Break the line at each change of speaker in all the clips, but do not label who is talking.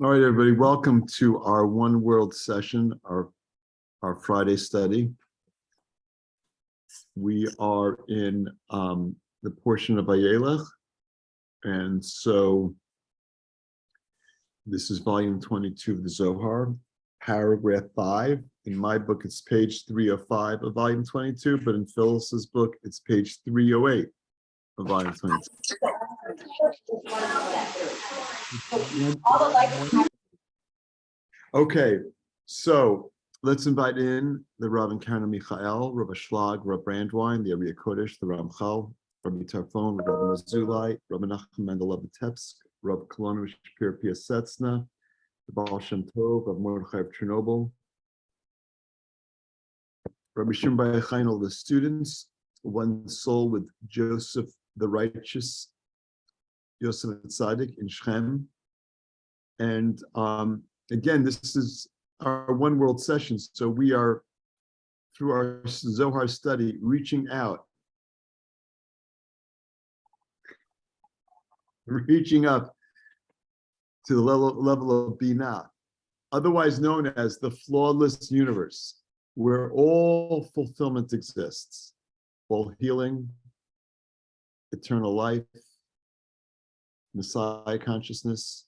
All right, everybody, welcome to our One World session, our Friday study. We are in the portion of Vayelech, and so this is volume 22 of the Zohar, paragraph 5. In my book, it's page 305 of volume 22, but in Phyllis's book, it's page 308 of volume 22. Okay, so let's invite in the Rav and Karen Michael, Rav Schlag, Rav Brandwein, the Ariya Kodesh, the Ramchal, Rabbi Tarfon, Rav Mazulai, Rav Menachem Mendel Vitebsk, Rav Kolonu Shapir Piasetsna, the Baal Shem Tov, Rav Mordechai of Chernobyl, Rabbi Shimon Bar Yochai, all the students, One Soul with Joseph the Righteous, Yosef Tzaddik in Shechem, and again, this is our One World session. So we are, through our Zohar study, reaching out, reaching up to the level of Binah, otherwise known as the flawless universe, where all fulfillment exists, all healing, eternal life, Messiah consciousness,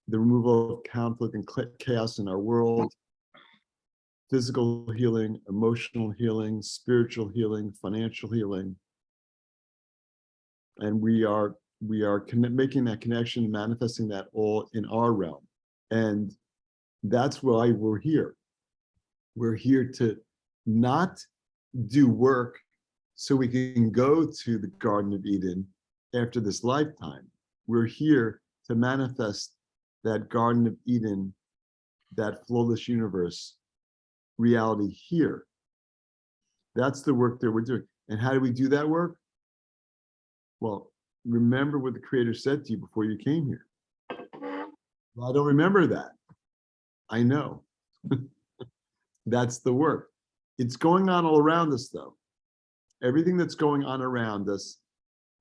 the removal of conflict and chaos in our world, physical healing, emotional healing, spiritual healing, financial healing. And we are making that connection, manifesting that all in our realm. And that's why we're here. We're here to not do work so we can go to the Garden of Eden after this lifetime. We're here to manifest that Garden of Eden, that flawless universe reality here. That's the work that we're doing. And how do we do that work? Well, remember what the Creator said to you before you came here. Well, I don't remember that. I know. That's the work. It's going on all around us, though. Everything that's going on around us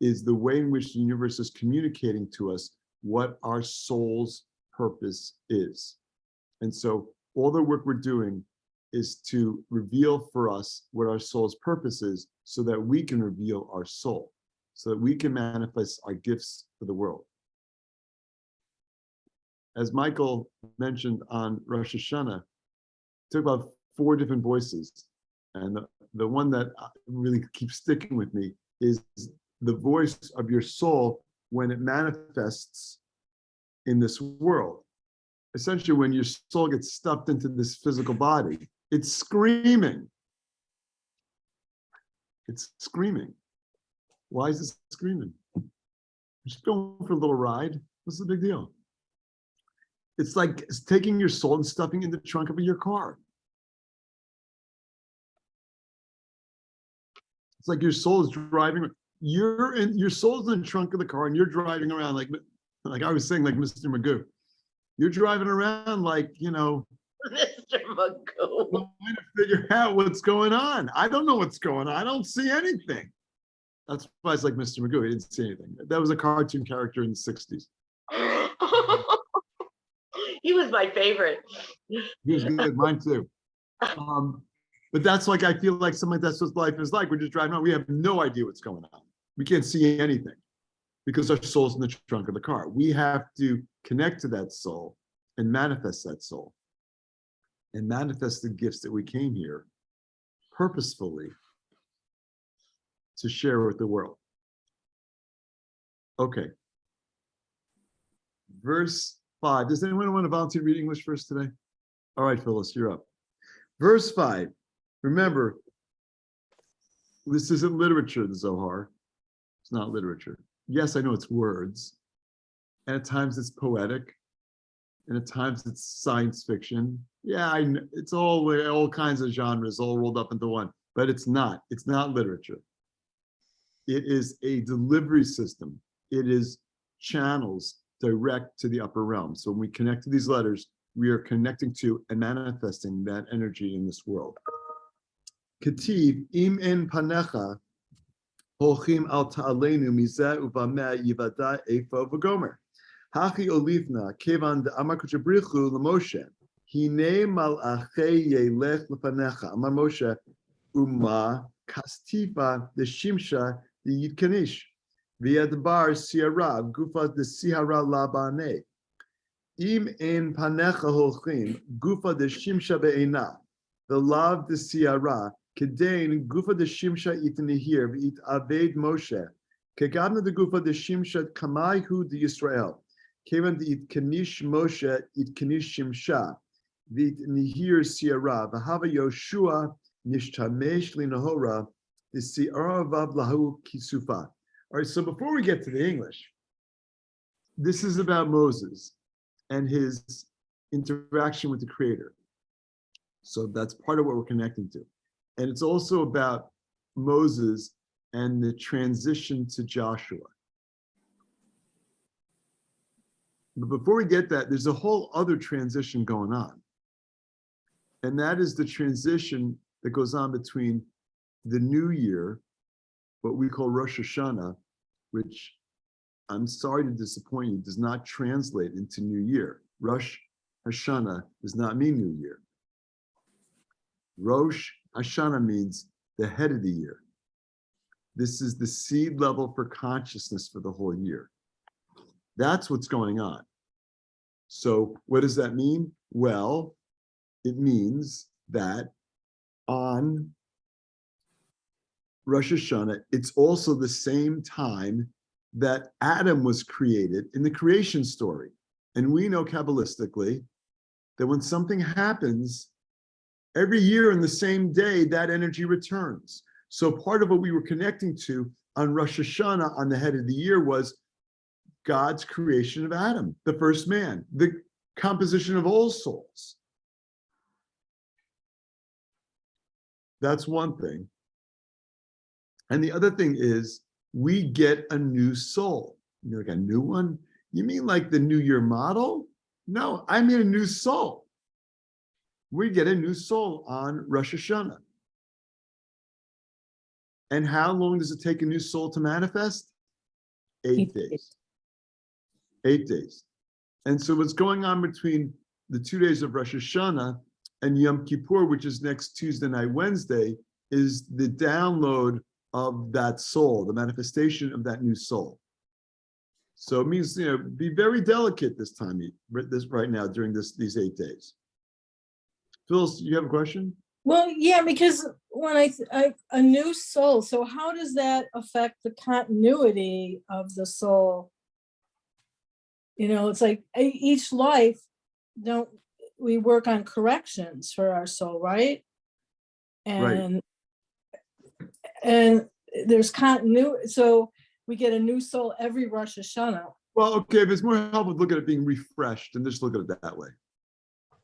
is the way in which the universe is communicating to us what our soul's purpose is. And so all the work we're doing is to reveal for us what our soul's purpose is so that we can reveal our soul, so that we can manifest our gifts for the world. As Michael mentioned on Rosh Hashanah, it took about 4 different voices. And the one that really keeps sticking with me is the voice of your soul when it manifests in this world. Essentially, when your soul gets stuffed into this physical body, it's screaming. It's screaming. Why is it screaming? Just going for a little ride. What's the big deal? It's like taking your soul and stuffing it in the trunk of your car. It's like your soul is driving. Your soul's in the trunk of the car, and you're driving around like I was saying, like Mr. Magoo. You're driving around like, Mr. Magoo, trying to figure out what's going on. I don't know what's going on. I don't see anything. That's why it's like Mr. Magoo. He didn't see anything. That was a cartoon character in the 60s.
He was my favorite.
He was good. Mine too. But that's like, I feel like something that's what life is like. We're just driving around. We have no idea what's going on. We can't see anything because our soul's in the trunk of the car. We have to connect to that soul and manifest that soul and manifest the gifts that we came here purposefully to share with the world. Okay. Verse 5. Does anyone want to volunteer to read English first today? All right, Phyllis, you're up. Verse 5. Remember, this isn't literature, the Zohar. It's not literature. Yes, I know it's words. And at times it's poetic. And at times it's science fiction. Yeah, it's all kinds of genres all rolled up into one. But it's not. It's not literature. It is a delivery system. It is channels direct to the upper realm. So when we connect to these letters, we are connecting to and manifesting that energy in this world. Ketiv im en panecha holchim al ta'alenu mizeh uvameh yivada efo v'gomer. Hachi olivna kevan amar kuchabrichu lemoshe. Hine malachei yelech lefanecha. Amar Moshe uma kastifa the shimsha the yitkanish. Viadbar siara gufa the sihara labane. Im en panecha holchim gufa the shimsha be'ena. The lav the siara kedain gufa the shimsha itnihir v'it aved Moshe. Kegavna the gufa the shimsha kamayhu the Yisrael. Kevan the itkanish Moshe itkanish shimsha. V'it nihir siara v'hava Yoshua nishtamesh linahora the siara vav lahu kisufa. All right, so before we get to the English, this is about Moses and his interaction with the Creator. So that's part of what we're connecting to. And it's also about Moses and the transition to Joshua. But before we get that, there's a whole other transition going on. And that is the transition that goes on between the new year, what we call Rosh Hashanah, which I'm sorry to disappoint you, does not translate into New Year. Rosh Hashanah does not mean New Year. Rosh Hashanah means the head of the year. This is the seed level for consciousness for the whole year. That's what's going on. So what does that mean? Well, it means that on Rosh Hashanah, it's also the same time that Adam was created in the creation story. And we know Kabbalistically that when something happens, every year in the same day, that energy returns. So part of what we were connecting to on Rosh Hashanah, on the head of the year, was God's creation of Adam, the first man, the composition of all souls. That's one thing. And the other thing is, we get a new soul. You're like, a new one? You mean like the New Year model? No, I mean a new soul. We get a new soul on Rosh Hashanah. And how long does it take a new soul to manifest? 8 days. 8 days. And so what's going on between the 2 days of Rosh Hashanah and Yom Kippur, which is next Tuesday night, Wednesday, is the download of that soul, the manifestation of that new soul. So it means, be very delicate this time, right now during these 8 days. Phyllis, you have a question?
Well, yeah, because when a new soul, so how does that affect the continuity of the soul? It's like each life, don't we work on corrections for our soul, right? And there's continuity, so we get a new soul every Rosh Hashanah.
Well, okay, if it's more helpful, look at it being refreshed and just look at it that way.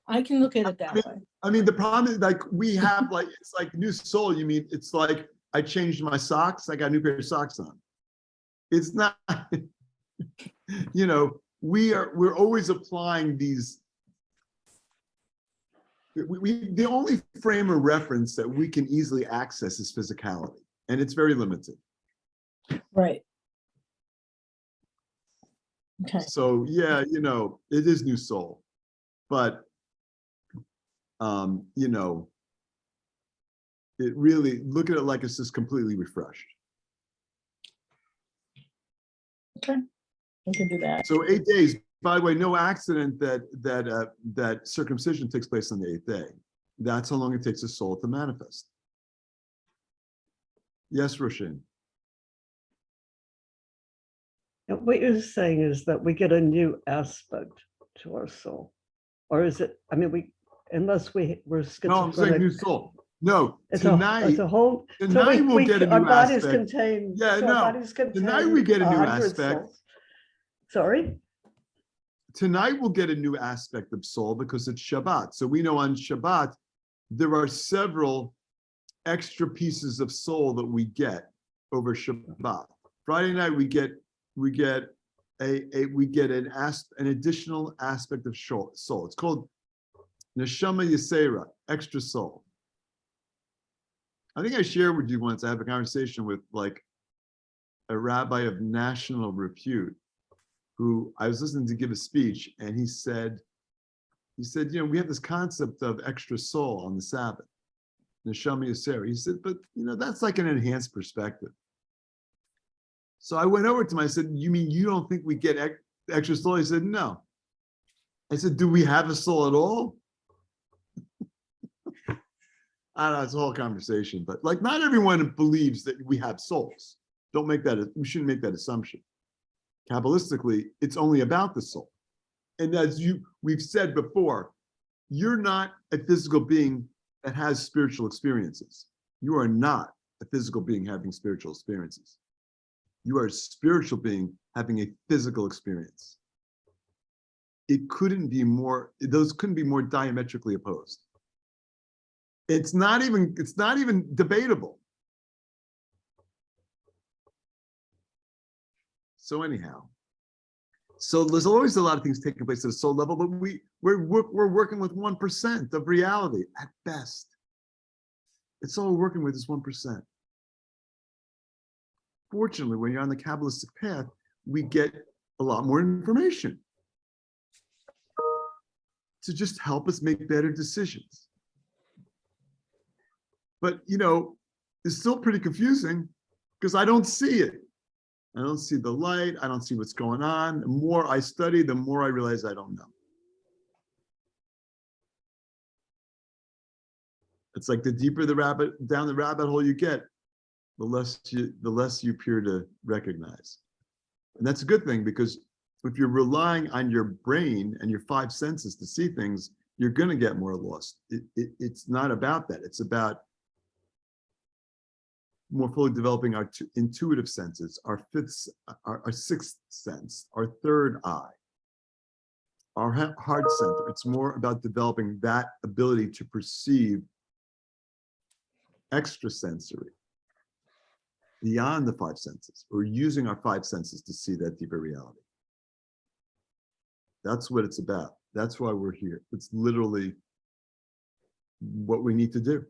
I can look at it that way.
I mean, the problem is, like, we have, like, it's like new soul. You mean, it's like I changed my socks, I got a new pair of socks on. It's not, we're always applying these. The only frame of reference that we can easily access is physicality, and it's very limited.
Right. Okay.
So yeah, it is new soul, but it really, look at it like it's just completely refreshed.
Okay, we can do that.
So 8 days. By the way, no accident that circumcision takes place on the 8th day. That's how long it takes a soul to manifest. Yes, Roshan.
What you're saying is that we get a new aspect to our soul, or is it? I mean, unless we're schizophrenic.
No, I'm saying new soul. No,
it's
tonight.
A whole.
Tonight we'll get a new
our bodies
aspect.
Contain.
Yeah,
so
no.
Our bodies contain
Tonight we get a new
100
aspect.
souls. Sorry.
Tonight we'll get a new aspect of soul because it's Shabbat. So we know on Shabbat there are several extra pieces of soul that we get over Shabbat. Friday night we get an additional aspect of soul. It's called Neshama Yisera, extra soul. I think I shared with you once, I have a conversation with like a rabbi of national repute. who I was listening to give a speech, and he said, we have this concept of extra soul on the Sabbath, Neshama Yisera. He said, but that's like an enhanced perspective. So I went over to him, I said, you mean you don't think we get extra soul? He said, no. I said, do we have a soul at all? I don't know, it's a whole conversation, but like not everyone believes that we have souls. We shouldn't make that assumption. Kabbalistically, it's only about the soul. And as we've said before, you're not a physical being that has spiritual experiences. You are not a physical being having spiritual experiences. You are a spiritual being having a physical experience. Those couldn't be more diametrically opposed. It's not even debatable. So anyhow, so there's always a lot of things taking place at a soul level, but we're working with 1% of reality at best. It's all we're working with is 1%. Fortunately, when you're on the Kabbalistic path, we get a lot more information to just help us make better decisions. But it's still pretty confusing because I don't see it. I don't see the light. I don't see what's going on. The more I study, the more I realize I don't know. It's like the deeper down the rabbit hole you get, the less you appear to recognize. And that's a good thing, because if you're relying on your brain and your 5 senses to see things, you're going to get more lost. It's not about that. It's about more fully developing our intuitive senses, our 6th sense, our 3rd eye, our heart center. It's more about developing that ability to perceive extrasensory, beyond the 5 senses, or using our 5 senses to see that deeper reality. That's what it's about. That's why we're here. It's literally what we need to do.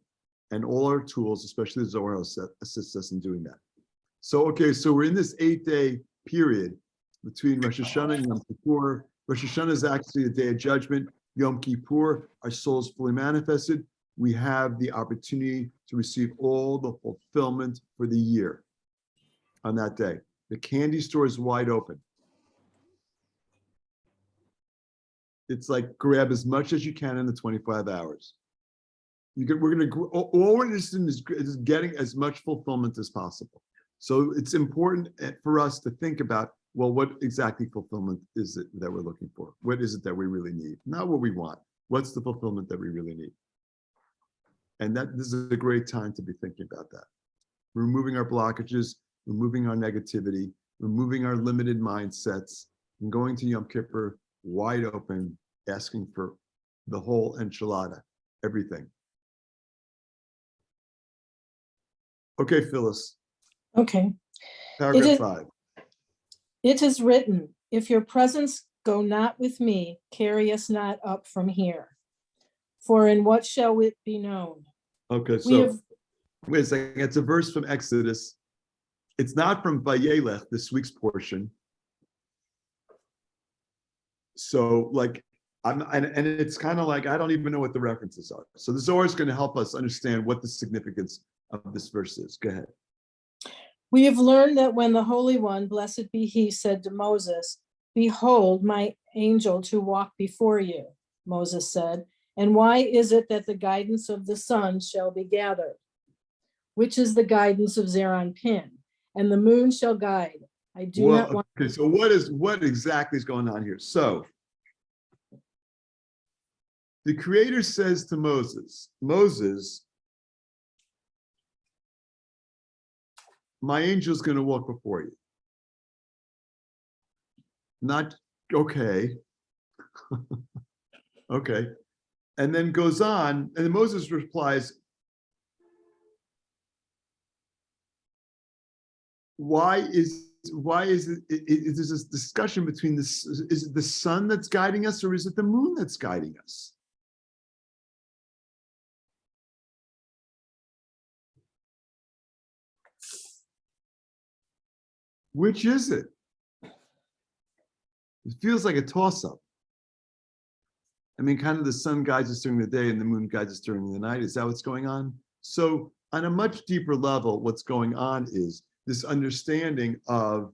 And all our tools, especially the Zohar, assist us in doing that. So, okay, so we're in this 8-day period between Rosh Hashanah and Yom Kippur. Rosh Hashanah is actually the day of judgment. Yom Kippur, our soul is fully manifested. We have the opportunity to receive all the fulfillment for the year on that day. The candy store is wide open. It's like grab as much as you can in the 25 hours. All we're interested in is getting as much fulfillment as possible. So it's important for us to think about, well, what exactly fulfillment is it that we're looking for? What is it that we really need? Not what we want. What's the fulfillment that we really need? And this is a great time to be thinking about that. Removing our blockages, removing our negativity, removing our limited mindsets, and going to Yom Kippur wide open, asking for the whole enchilada, everything. Okay, Phyllis.
Okay.
Paragraph 5.
It is written, if your presence go not with me, carry us not up from here. For in what shall it be known?
Okay, so wait a second. It's a verse from Exodus. It's not from Vayelech, this week's portion. So and it's kind of like, I don't even know what the references are. So the Zohar is going to help us understand what the significance of this verse is. Go ahead.
We have learned that when the Holy One, blessed be he, said to Moses, behold, my angel to walk before you, Moses said, and why is it that the guidance of the sun shall be gathered? Which is the guidance of Zeranpin, and the moon shall guide. I do not want.
Okay, so what exactly is going on here? So the Creator says to Moses, my angel is going to walk before you. Not okay. Okay. And then goes on, and Moses replies, why is it there's this discussion between this, is it the sun that's guiding us, or is it the moon that's guiding us? Which is it? It feels like a toss-up. I mean, kind of the sun guides us during the day and the moon guides us during the night. Is that what's going on? So on a much deeper level, what's going on is this understanding of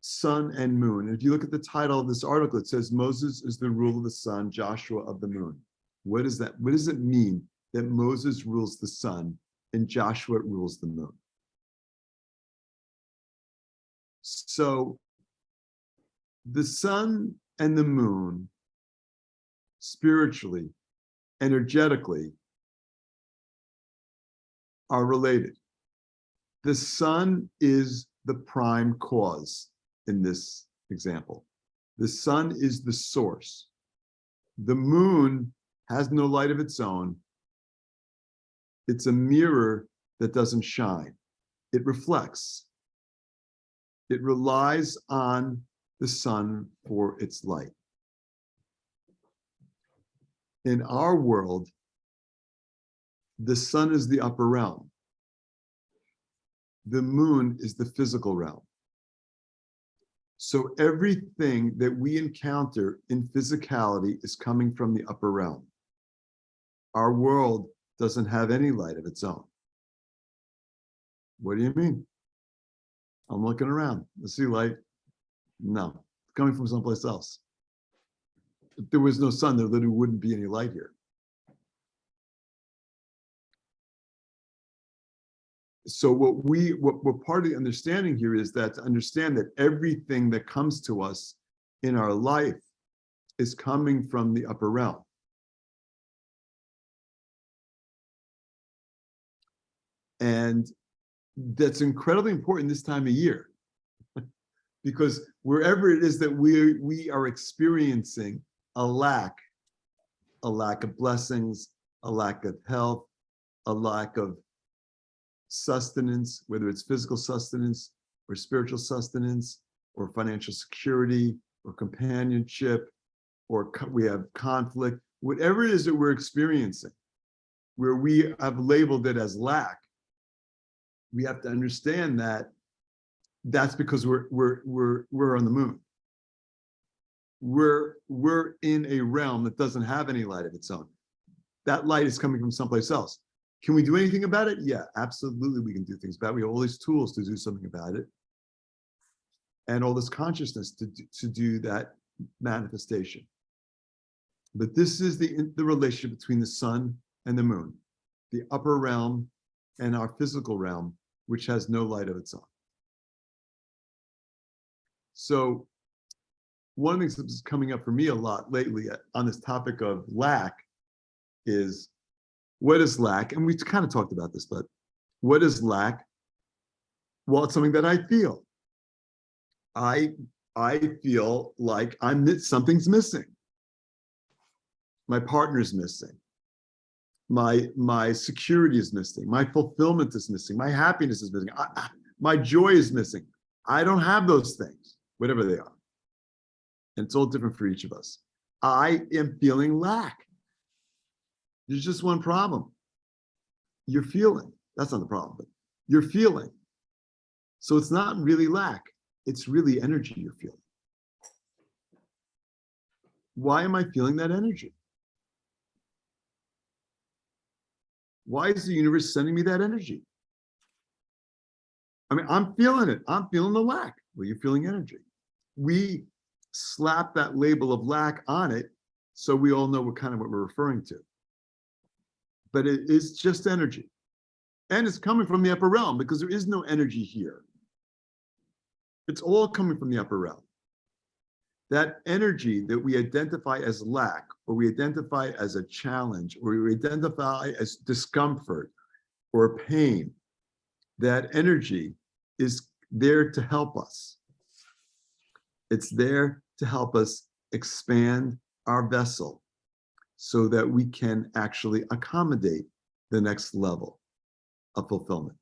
sun and moon. If you look at the title of this article, it says Moses is the rule of the sun, Joshua of the moon. What is that? What does it mean that Moses rules the sun and Joshua rules the moon? So the sun and the moon, spiritually, energetically, are related. The sun is the prime cause in this example. The sun is the source. The moon has no light of its own. It's a mirror that doesn't shine. It reflects. It relies on the sun for its light. In our world, the sun is the upper realm. The moon is the physical realm. So everything that we encounter in physicality is coming from the upper realm. Our world doesn't have any light of its own. What do you mean? I'm looking around. I see light. No, it's coming from someplace else. If there was no sun, there literally wouldn't be any light here. So what part of the understanding here is that to understand that everything that comes to us in our life is coming from the upper realm. And that's incredibly important this time of year, because wherever it is that we are experiencing a lack of blessings, a lack of health, a lack of sustenance, whether it's physical sustenance or spiritual sustenance or financial security or companionship, or we have conflict, whatever it is that we're experiencing, where we have labeled it as lack, we have to understand that that's because we're on the moon. We're in a realm that doesn't have any light of its own. That light is coming from someplace else. Can we do anything about it? Yeah, absolutely we can do things about it. We have all these tools to do something about it. And all this consciousness to do that manifestation. But this is the relationship between the sun and the moon, the upper realm and our physical realm, which has no light of its own. So one of the things that's coming up for me a lot lately on this topic of lack is, what is lack? And we kind of talked about this, but what is lack? Well, it's something that I feel. I feel like something's missing. My partner's missing. My security is missing. My fulfillment is missing. My happiness is missing. My joy is missing. I don't have those things, whatever they are. And it's all different for each of us. I am feeling lack. There's just one problem. You're feeling. That's not the problem, but you're feeling. So it's not really lack. It's really energy you're feeling. Why am I feeling that energy? Why is the universe sending me that energy? I mean, I'm feeling it. I'm feeling the lack. Well, you're feeling energy. We slap that label of lack on it so we all know what we're referring to. But it is just energy. And it's coming from the upper realm because there is no energy here. It's all coming from the upper realm. That energy that we identify as lack, or we identify as a challenge, or we identify as discomfort or pain, that energy is there to help us. It's there to help us expand our vessel so that we can actually accommodate the next level of fulfillment.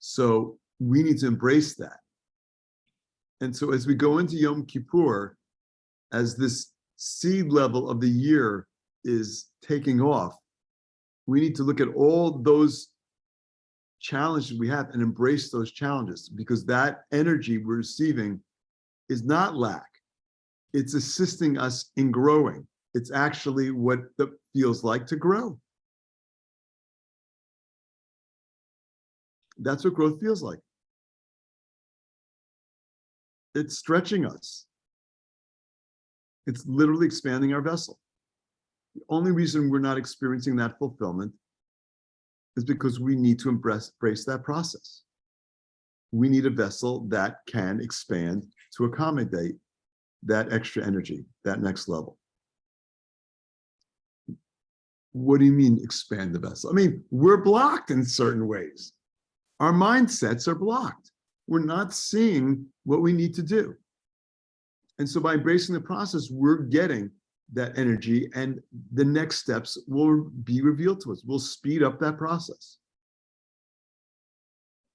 So we need to embrace that. And so as we go into Yom Kippur, as this seed level of the year is taking off, we need to look at all those challenges we have and embrace those challenges, because that energy we're receiving is not lack. It's assisting us in growing. It's actually what it feels like to grow. That's what growth feels like. It's stretching us. It's literally expanding our vessel. The only reason we're not experiencing that fulfillment is because we need to embrace that process. We need a vessel that can expand to accommodate that extra energy, that next level. What do you mean expand the vessel? I mean, we're blocked in certain ways. Our mindsets are blocked. We're not seeing what we need to do. And so by embracing the process, we're getting that energy, and the next steps will be revealed to us. We'll speed up that process.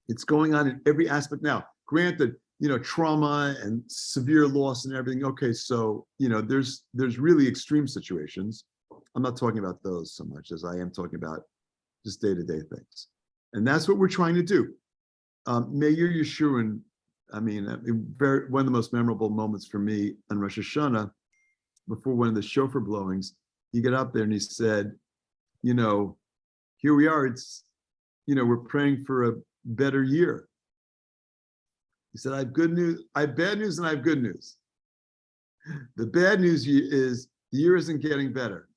It's going on in every aspect now. Granted, trauma and severe loss and everything. Okay, so, there's really extreme situations. I'm not talking about those so much as I am talking about just day-to-day things. And that's what we're trying to do. Meir Yeshurun, one of the most memorable moments for me on Rosh Hashanah, before one of the shofar blowings, he got up there and he said, here we are, we're praying for a better year. He said, I have good news, I have bad news, and I have good news. The bad news is the year isn't getting better.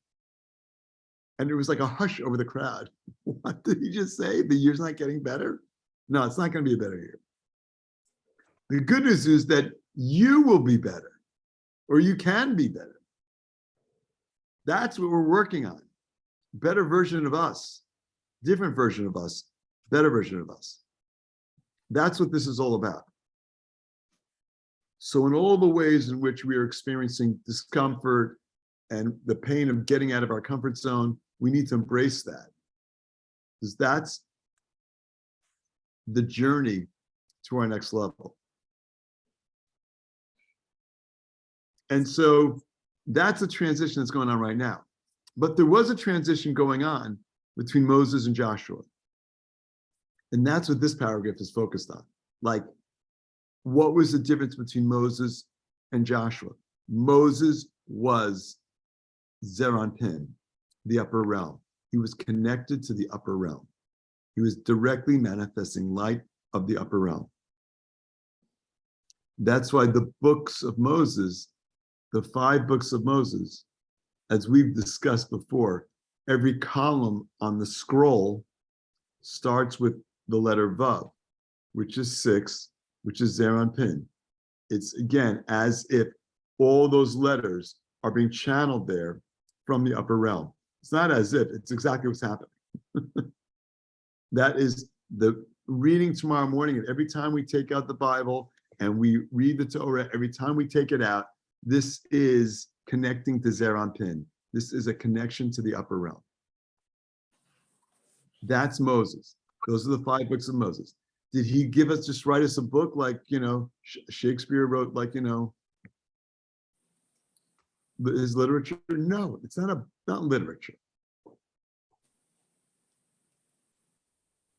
And there was like a hush over the crowd. What did he just say? The year's not getting better? No, it's not going to be a better year. The good news is that you will be better, or you can be better. That's what we're working on. Better version of us, different version of us, better version of us. That's what this is all about. So in all the ways in which we are experiencing discomfort and the pain of getting out of our comfort zone, we need to embrace that, because that's the journey to our next level. And so that's a transition that's going on right now. But there was a transition going on between Moses and Joshua. And that's what this paragraph is focused on. Like, what was the difference between Moses and Joshua? Moses was Zeranpin, the upper realm. He was connected to the upper realm. He was directly manifesting light of the upper realm. That's why the books of Moses, the 5 books of Moses, as we've discussed before, every column on the scroll starts with the letter Vav, which is 6, which is Zeranpin. It's, again, as if all those letters are being channeled there from the upper realm. It's not as if, it's exactly what's happening. That is the reading tomorrow morning, and every time we take out the Bible and we read the Torah, every time we take it out, this is connecting to Zeranpin. This is a connection to the upper realm. That's Moses. Those are the 5 books of Moses. Did he just write us a book like, Shakespeare wrote, like, his literature? No, it's not literature.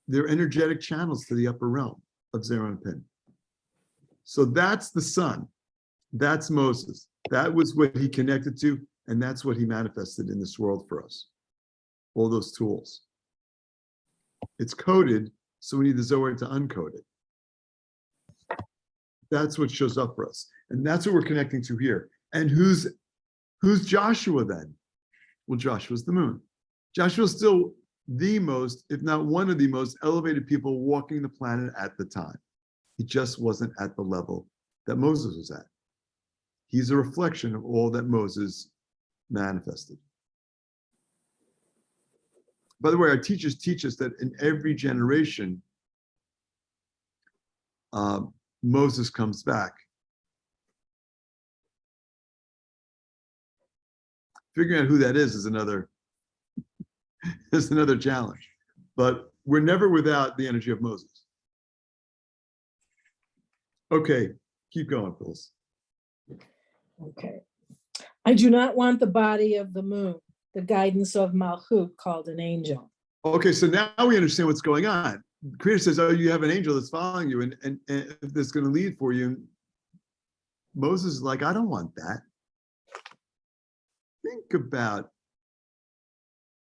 They're energetic channels to the upper realm of Zeranpin. So that's the Son. That's Moses. That was what he connected to, and that's what he manifested in this world for us. All those tools. It's coded, so we need the Zohar to uncode it. That's what shows up for us. And that's what we're connecting to here. And who's Joshua then? Well, Joshua's the moon. Joshua's still the most, if not one of the most elevated people walking the planet at the time. He just wasn't at the level that Moses was at. He's a reflection of all that Moses manifested. By the way, our teachers teach us that in every generation, Moses comes back. Figuring out who that is another challenge. But we're never without the energy of Moses. Okay, keep going, Phyllis.
Okay. I do not want the body of the moon, the guidance of Malchut called an angel.
Okay, so now we understand what's going on. the Creator says, oh, you have an angel that's following you and that's going to lead for you. Moses is like, I don't want that. Think about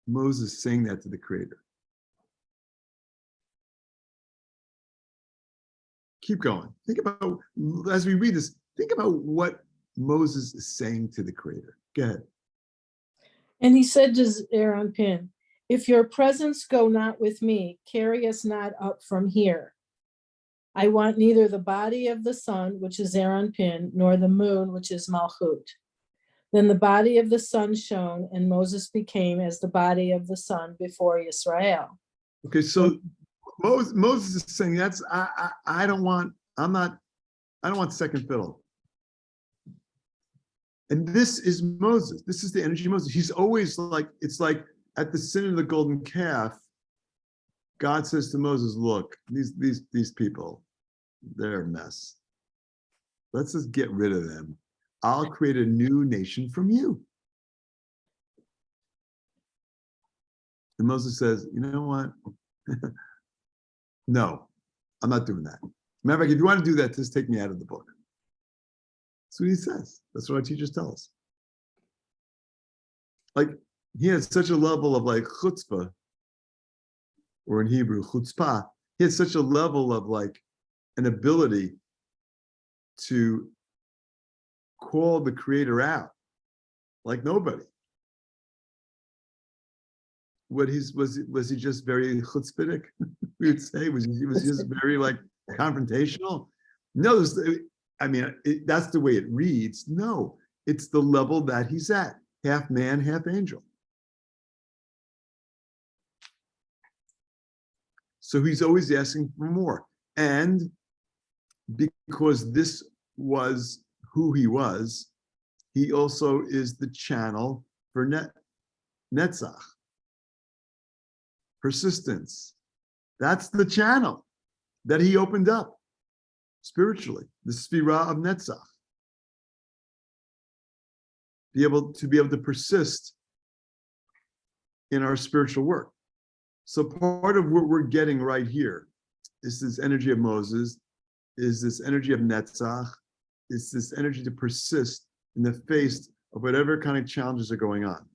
Moses saying that to the Creator. Keep going. Think about, as we read this, think about what Moses is saying to the Creator. Go ahead.
And he said to Zeranpin, if your presence go not with me, carry us not up from here. I want neither the body of the sun, which is Zeranpin, nor the moon, which is Malchut. Then the body of the sun shone, and Moses became as the body of the sun before Israel.
Okay, so Moses is saying I don't want second fiddle. And this is Moses. This is the energy of Moses. He's always like, it's like at the sin of the golden calf, God says to Moses, look, these people, they're a mess. Let's just get rid of them. I'll create a new nation from you. And Moses says, you know what? No, I'm not doing that. Matter of fact, if you want to do that, just take me out of the book. That's what he says. That's what our teachers tell us. Like, he had such a level of like chutzpah, or in Hebrew, chutzpah. He had such a level of like an ability to call the Creator out like nobody. Was he just very chutzpahdik? We would say was he just very like confrontational? No, that's the way it reads. No, it's the level that he's at, half man, half angel. So he's always asking for more, and because this was who he was, he also is the channel for netzach. Persistence. That's the channel that he opened up spiritually, the Sphira of Netzach. Be able to persist in our spiritual work. So part of what we're getting right here is this energy of Moses, is this energy of Netzach, is this energy to persist in the face of whatever kind of challenges are going on.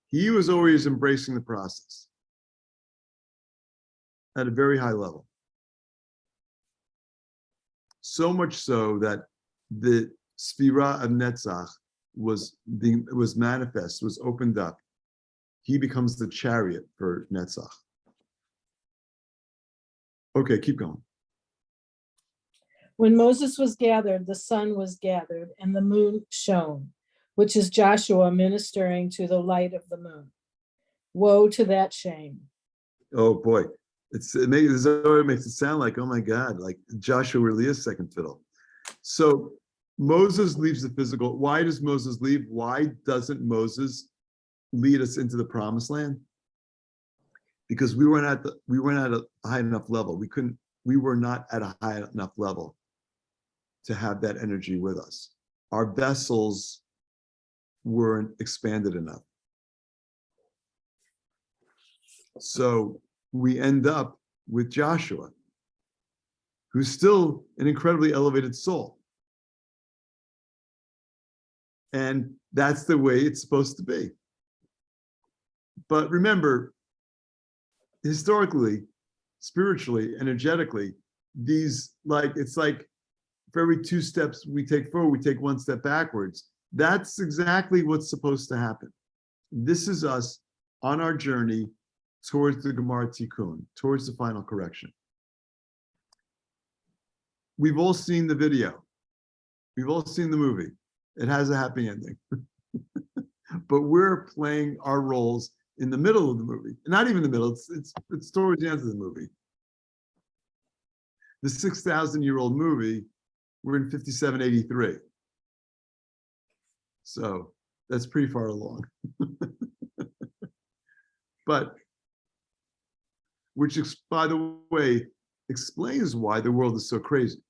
He was always embracing the process at a very high level. So much so that the Sphira of Netzach was manifest, was opened up. He becomes the chariot for Netzach. Okay, keep going.
When Moses was gathered, the sun was gathered, and the moon shone, which is Joshua ministering to the light of the moon. Woe to that shame.
Oh boy, Zohar makes it sound like, oh my God, like Joshua really is second fiddle. So Moses leaves the physical. Why does Moses leave? Why doesn't Moses lead us into the promised land? Because we weren't at a high enough level. We were not at a high enough level to have that energy with us. Our vessels weren't expanded enough. So we end up with Joshua, who's still an incredibly elevated soul. And that's the way it's supposed to be. But remember, historically, spiritually, energetically, it's like for every 2 steps we take forward, we take 1 step backwards. That's exactly what's supposed to happen. This is us on our journey towards the Gemara Tikkun, towards the final correction. We've all seen the video. We've all seen the movie. It has a happy ending. But we're playing our roles in the middle of the movie. Not even the middle, it's towards the end of the movie. The 6,000-year-old movie, we're in 5783. So that's pretty far along. But, which, by the way, explains why the world is so crazy.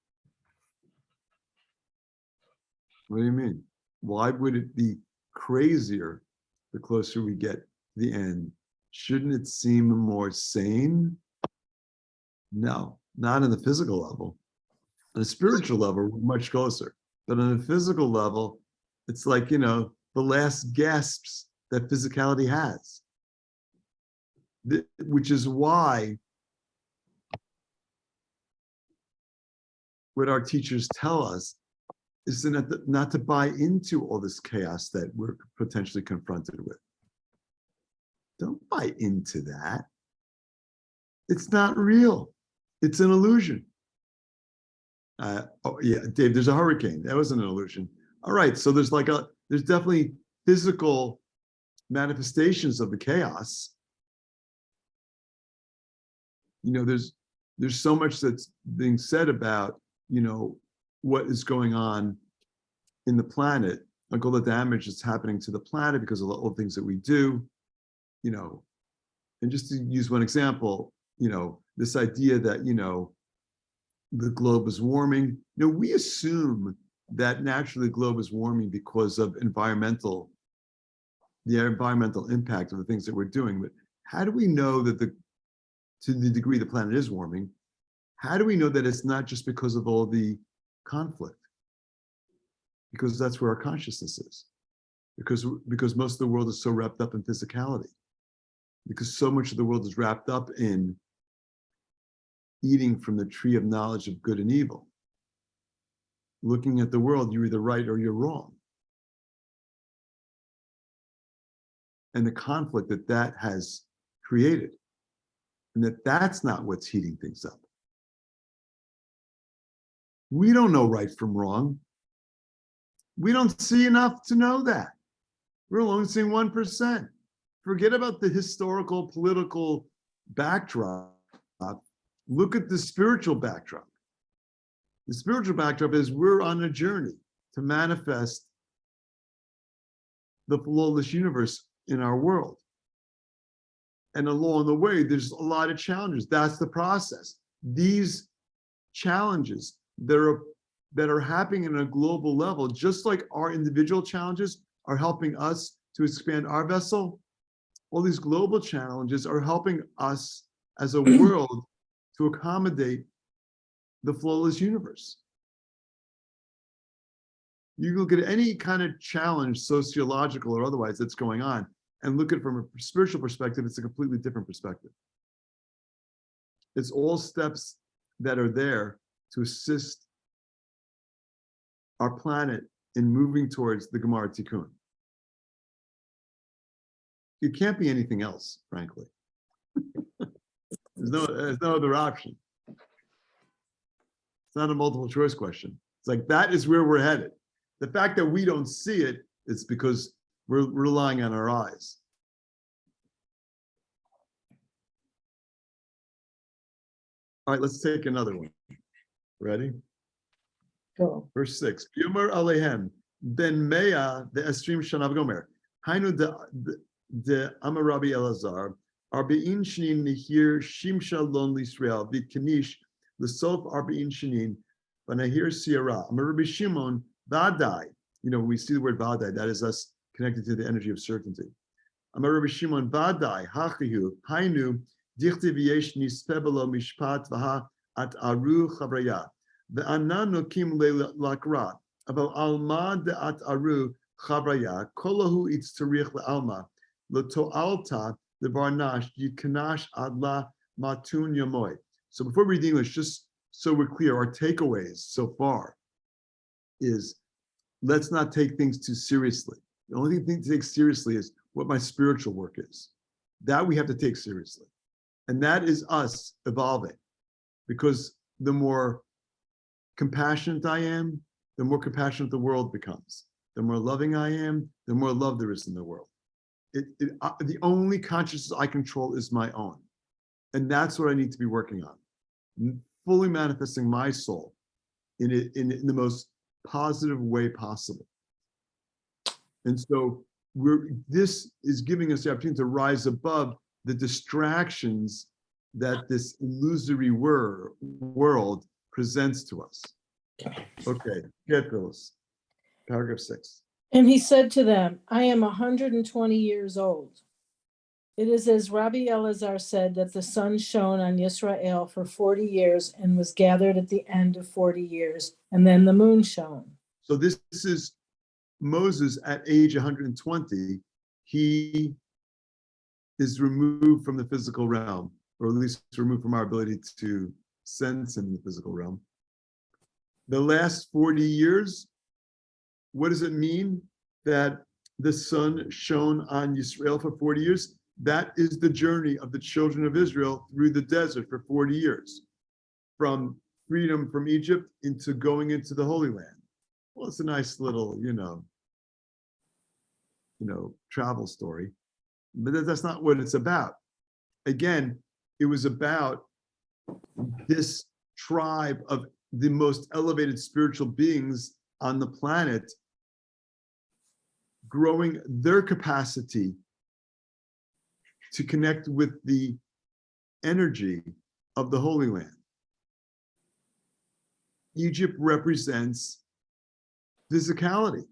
What do you mean? Why would it be crazier the closer we get to the end? Shouldn't it seem more sane? No, not on the physical level. On a spiritual level, we're much closer. But on a physical level, it's like, the last gasps that physicality has. Which is why what our teachers tell us is not to buy into all this chaos that we're potentially confronted with. Don't buy into that. It's not real. It's an illusion. Oh yeah, Dave, there's a hurricane. That wasn't an illusion. All right, so there's definitely physical manifestations of the chaos. There's so much that's being said about, what is going on in the planet, like all the damage that's happening to the planet because of all the things that we do, and just to use one example, this idea that, the globe is warming. We assume that naturally the globe is warming because of the environmental impact of the things that we're doing. But how do we know that to the degree the planet is warming, how do we know that it's not just because of all the conflict? Because that's where our consciousness is. Because most of the world is so wrapped up in physicality. Because so much of the world is wrapped up in eating from the tree of knowledge of good and evil. Looking at the world, you're either right or you're wrong. And the conflict that has created, and that's not what's heating things up. We don't know right from wrong. We don't see enough to know that. We're only seeing 1%. Forget about the historical, political backdrop. Look at the spiritual backdrop. The spiritual backdrop is we're on a journey to manifest the flawless universe in our world. And along the way, there's a lot of challenges. That's the process. These challenges that are happening in a global level, just like our individual challenges are helping us to expand our vessel, all these global challenges are helping us as a world to accommodate the flawless universe. You look at any kind of challenge, sociological or otherwise, that's going on, and look at it from a spiritual perspective, it's a completely different perspective. It's all steps that are there to assist our planet in moving towards the Gemara Tikkun. It can't be anything else, frankly. There's no other option. It's not a multiple choice question. It's like, that is where we're headed. The fact that we don't see it is because we're relying on our eyes. All right, let's take another one. Ready?
Go.
Verse 6. Yomer alehem ben mea de esrim shana v'gomer. Hainu de Amar Rabbi Elazar. Arba'in shnin nihir shimsha lon l'Yisrael v'kanish l'sof arba'in shnin v'nahir siyara. Amar Rabbi Shimon vadai. We see the word vadai. That is us connected to the energy of certainty. Amar Rabbi Shimon vadai hachihu hainu dichtiv yesh nispebelo mishpat v'ha at aru chavraya ve'anan nokim le'lakra aval alma de at aru chavraya kolahu itzarich le'alma l'to'alta the Barnash, Yikanash Adla Matun Yamoy. So before we read the English, just so we're clear, our takeaways so far is let's not take things too seriously. The only thing to take seriously is what my spiritual work is. That we have to take seriously. And that is us evolving. Because the more compassionate I am, the more compassionate the world becomes. The more loving I am, the more love there is in the world. The only consciousness I control is my own. And that's what I need to be working on. Fully manifesting my soul in the most positive way possible. And so this is giving us the opportunity to rise above the distractions that this illusory world presents to us. Okay, get Phyllis. Paragraph 6.
And he said to them, I am 120 years old. It is as Rabbi Elazar said that the sun shone on Yisrael for 40 years and was gathered at the end of 40 years, and then the moon shone.
So this is Moses at age 120. He is removed from the physical realm, or at least removed from our ability to sense him in the physical realm. The last 40 years, what does it mean that the sun shone on Yisrael for 40 years? That is the journey of the children of Israel through the desert for 40 years, from freedom from Egypt into going into the Holy Land. Well, it's a nice little, travel story, but that's not what it's about. Again, it was about this tribe of the most elevated spiritual beings on the planet growing their capacity to connect with the energy of the Holy Land. Egypt represents physicality.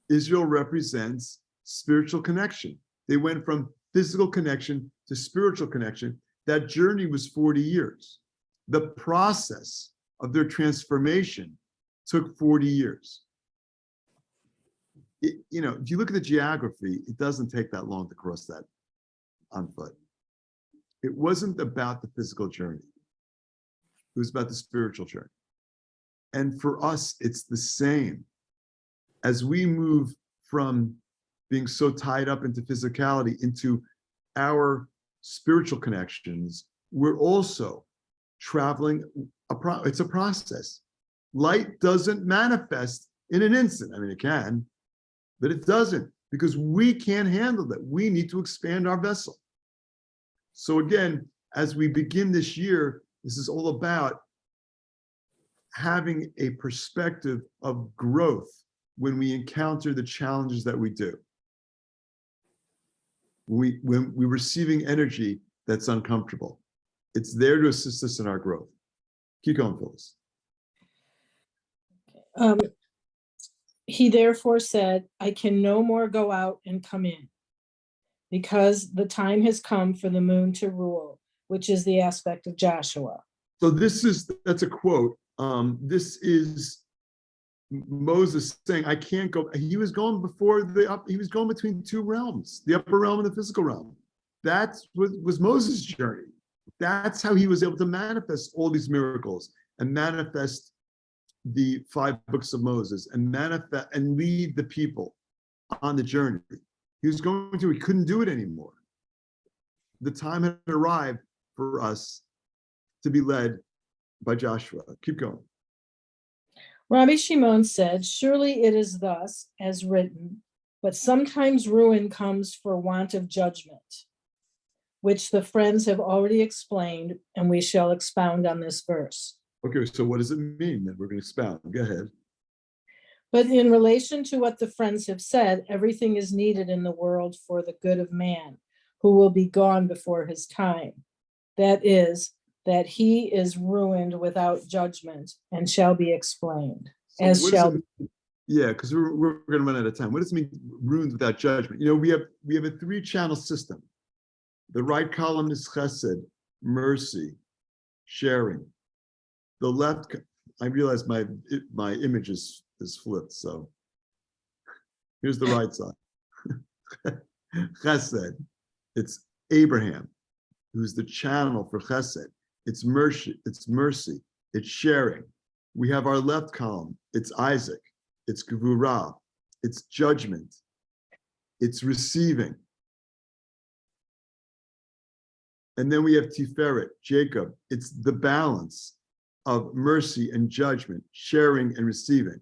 Israel represents spiritual connection. They went from physical connection to spiritual connection. That journey was 40 years. The process of their transformation took 40 years. If you look at the geography, it doesn't take that long to cross that on foot. It wasn't about the physical journey. It was about the spiritual journey. And for us, it's the same. As we move from being so tied up into physicality into our spiritual connections, we're also traveling. It's a process. Light doesn't manifest in an instant. I mean, it can, but it doesn't, because we can't handle that. We need to expand our vessel. So again, as we begin this year, this is all about having a perspective of growth when we encounter the challenges that we do. When we're receiving energy that's uncomfortable, it's there to assist us in our growth. Keep going, Phyllis.
He therefore said, I can no more go out and come in, because the time has come for the moon to rule, which is the aspect of Joshua.
So that's a quote. This is Moses saying, I can't go. He was going he was going between two realms, the upper realm and the physical realm. That was Moses' journey. That's how he was able to manifest all these miracles and manifest the 5 books of Moses and manifest and lead the people on the journey. He couldn't do it anymore. The time had arrived for us to be led by Joshua. Keep going.
Rabbi Shimon said, surely it is thus as written, but sometimes ruin comes for want of judgment, which the friends have already explained, and we shall expound on this verse.
Okay, so what does it mean that we're going to expound? Go ahead.
But in relation to what the friends have said, everything is needed in the world for the good of man, who will be gone before his time. That is, that he is ruined without judgment and shall be explained.
So
as shall be.
Yeah, because we're going to run out of time. What does it mean, ruined without judgment? We have a 3-channel system. The right column is chesed, mercy, sharing. The left, I realize my image is flipped, so here's the right side. Chesed, it's Abraham, who's the channel for chesed. It's mercy, it's sharing. We have our left column, it's Isaac, it's gevurah, it's judgment, it's receiving. And then we have Tiferet, Jacob, it's the balance of mercy and judgment, sharing and receiving.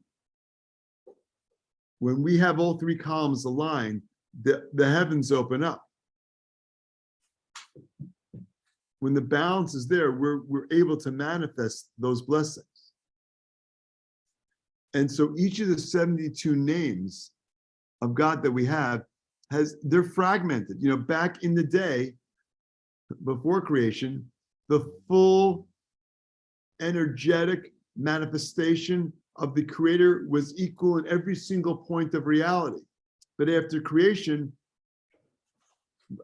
When we have all 3 columns aligned, the heavens open up. When the balance is there, we're able to manifest those blessings. And so each of the 72 names of God that we have they're fragmented. Back in the day, before creation, the full energetic manifestation of the Creator was equal in every single point of reality. But after creation,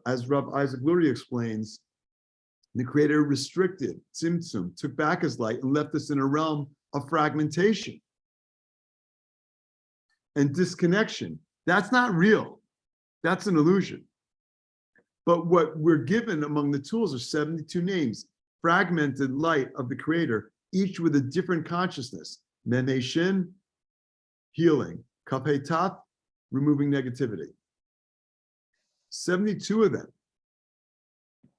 as Rav Isaac Lurie explains, the Creator restricted, tzimtzum, took back his light and left us in a realm of fragmentation and disconnection. That's not real. That's an illusion. But what we're given among the tools are 72 names, fragmented light of the Creator, each with a different consciousness. Mene Shin, healing. Kaf He Taf, removing negativity. 72 of them.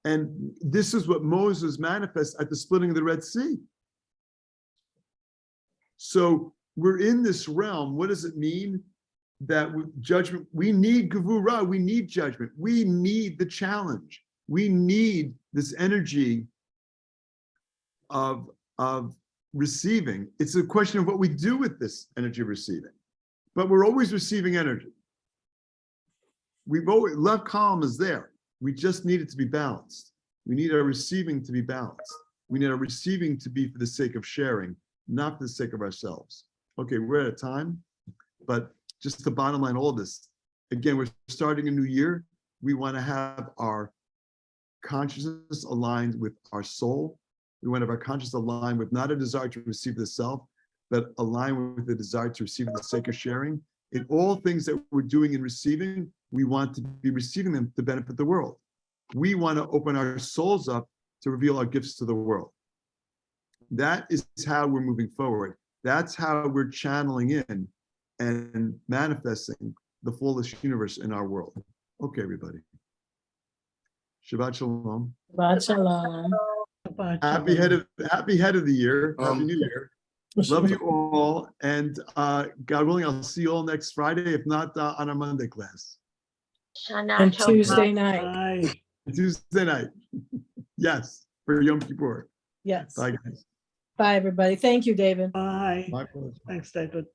And this is what Moses manifests at the splitting of the Red Sea. So we're in this realm. What does it mean? That with judgment, we need gevurah, we need judgment, we need the challenge, we need this energy of receiving. It's a question of what we do with this energy of receiving, but we're always receiving energy. We've always, left column is there. We just need it to be balanced. We need our receiving to be balanced. We need our receiving to be for the sake of sharing, not for the sake of ourselves. Okay, we're at a time, but just the bottom line, all this, again, we're starting a new year. We want to have our consciousness aligned with our soul. We want to have our consciousness aligned with not a desire to receive the self, but aligned with the desire to receive the sake of sharing. In all things that we're doing and receiving, we want to be receiving them to benefit the world. We want to open our souls up to reveal our gifts to the world. That is how we're moving forward. That's how we're channeling in and manifesting the fullest universe in our world. Okay, everybody. Shabbat shalom.
Shabbat shalom.
Happy head of the year. Happy New Year. Love you all. And God willing, I'll see you all next Friday, if not on our Monday class.
Shana
And
Tova.
Tuesday night.
Bye.
Tuesday night. Yes, for Yom Kippur.
Yes.
Bye, guys.
Bye, everybody. Thank you, David.
Bye.
My pleasure.
Thanks, David.